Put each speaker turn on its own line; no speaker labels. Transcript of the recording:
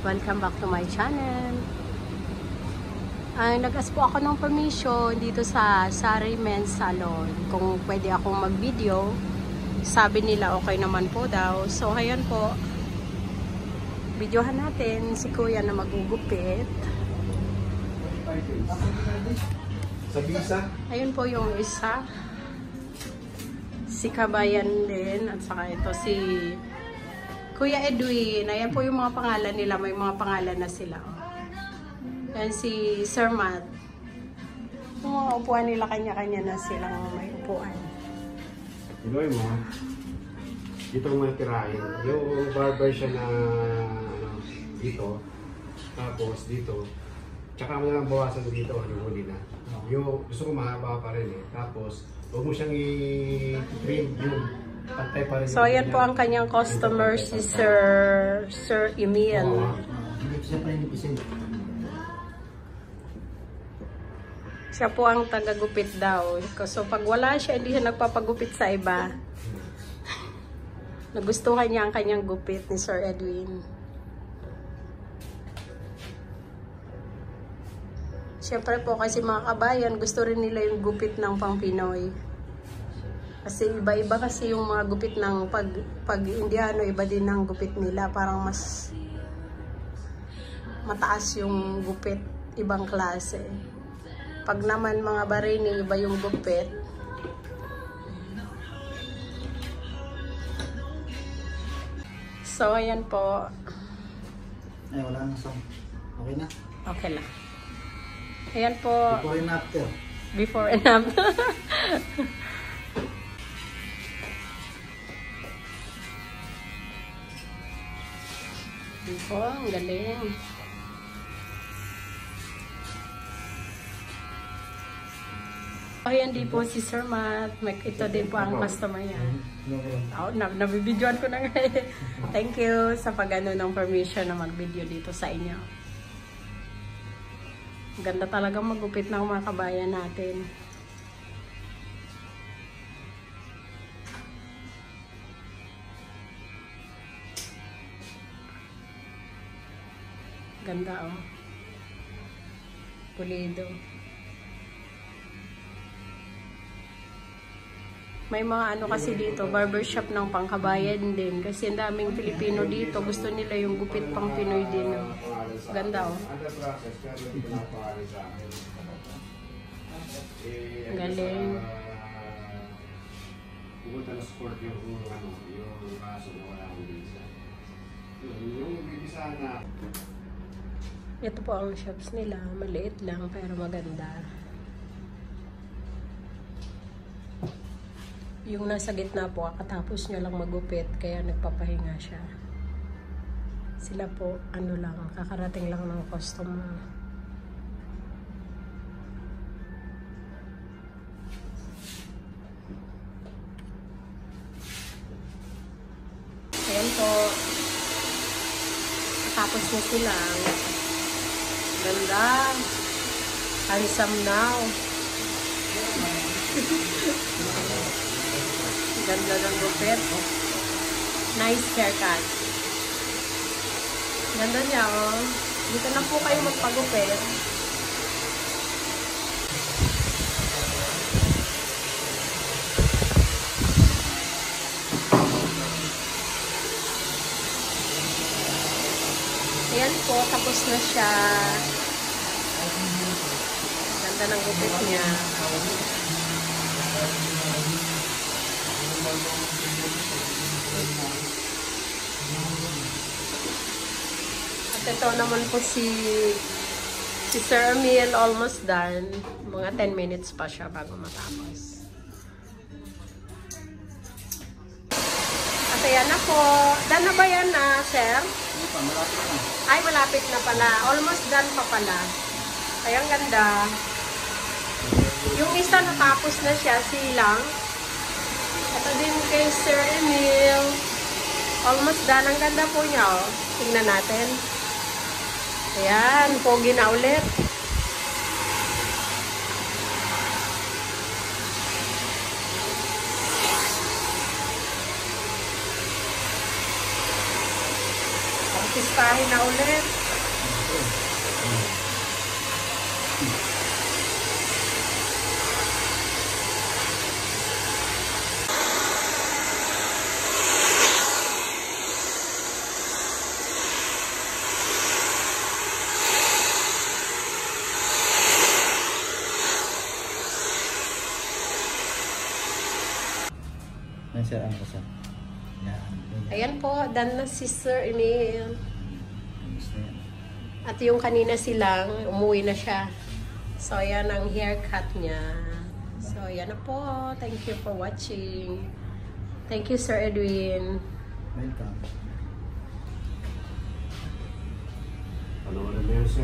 Welcome back to my channel. Nag-ask po ako ng permission dito sa Sari Men's Salon kung pwede akong mag-video. Sabi nila okay naman po daw. So ayan po, videohan natin si kuya na magugupit.
Sa visa?
Ayun po yung isa, si Kabayan din, at saka ito si Kuya Edwin. Ayan po yung mga pangalan nila. May mga pangalan na sila. Ayan si Sir Matt. Yung mga upuan nila, kanya-kanya na silang may upuan.
Iloy mo. Dito ang mga tirahin. Yung barber siya na dito. Tapos dito. Tsaka mo lang bawasan dito. Huli na. Yung gusto ko mahaba pa rin eh. Tapos huwag mo siyang i-trim yung pantay pa rin.
So ayan po ang kanyang customer, si Sir Emil. Siya po ang tagagupit daw. So pag wala siya, hindi siya nagpapagupit sa iba. Nagustuhan niya ang kanyang gupit ni Sir Edwin. Siyempre po kasi mga kabayan, gusto rin nila yung gupit ng pang Pinoy. Kasi iba-iba kasi yung mga gupit ng pag Indiano, iba din ang gupit nila. Parang mas mataas yung gupit, ibang klase. Pag naman mga Barini, iba yung gupit. So, ayan po.
Ay, wala na song. Okay na?
Okay lang. Ayan po.
Before and after.
Before and after. Oh, ang galing. Ayan din po si Sir Matt. Ito din po ang customer niya. Oh, nabibidyoan ko na nga. Thank you sa pag-ano ng permission na mag-video dito sa inyo. Ganda talaga magupit ng mga kabayan natin. Ganda oh. Pulido. May mga ano kasi dito, barbershop ng pangkabayan din. Kasi ang daming Pilipino dito. Gusto nila yung gupit pang Pinoy din. Oh. Ganda oh. Galing.
Pupunta na support yung kaso na wala akong visa. Yung visa na...
Ito po ang shops nila. Maliit lang pero maganda. Yung nasa gitna po, katapos niya lang magupit, kaya nagpapahinga siya. Sila po, ano lang, kakarating lang ng customer. Ayan po. Tapos na sila. Ganda. Handsome now. Ganda ng gupit. Nice haircut. Ganda niya, oh. Dito na po kayo magpagupit. Ayan po, tapos na siya. Ganda ng gupit niya. At ito naman po si Sir Emil, almost done. Mga 10 minutes pa siya bago matapos. At ayan na po. Done na ba yan, sir? Ay, malapit na pala. Almost done pa pala. Ay, ang ganda. Yung isa natapos na siya, silang. Ito din kay Sir Emil. Almost done. Ang ganda po niya, oh. Tingnan natin. Ayan, pogi na ulit. artistahin na ulit.
May sir, ano ko sir? Yan.
Ayan po, done na si Sir Emil.
Ayos na yan.
At yung kanina silang, umuwi na siya. So, ayan ang haircut niya. So, ayan na po. Thank you for watching. Thank you, Sir Edwin.
Welcome.
Ano na meron siya?